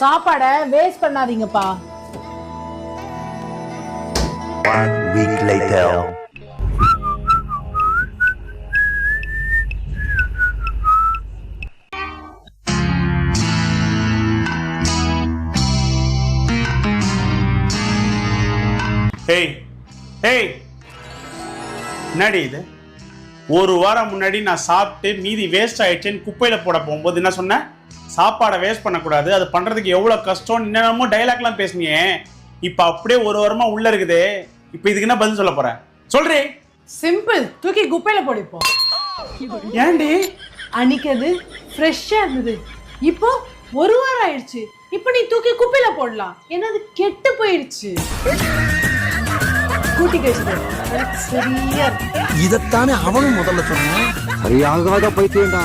சாப்பாட வேஸ்ட் பண்ணாதீங்கப்பா. 1 week later. Hey hey, என்னடி இது? ஒரு வாரம் முன்னாடி நான் சாப்பிட்டு மீதி வேஸ்ட் ஆயிடுச்சேன்னு குப்பையில போட போகும்போது என்ன சொன்னேன்? சாப்பாடை வேஸ்ட் பண்ணக்கூடாது, அது பண்றதுக்கு எவ்வளவு கஷ்டம் என்னென்னமோ டைலாக்லாம் பேசுனியே. இப்ப அப்படியே ஒரு வாரமா உள்ள இருக்குது. இப்ப இதுக்கு என்ன பதில் சொல்ல போறேன்? சொல்றே. சிம்பிள், தூக்கி குப்பையில போடிப்போம். ஏன்டி? அன்னைக்கு அது ஃப்ரெஷ்ஷா இருந்தது, இப்போ ஒரு வாரம் ஆயிடுச்சு. இப்போ நீ தூக்கி குப்பையில போடலாம், ஏன்னா அது கெட்டு போயிடுச்சு. கூட்டி கழிச்சது சரியா. இதத்தானே அவனும் முதல்ல சொன்னான். சரியாகாத பைத்தியம்டா.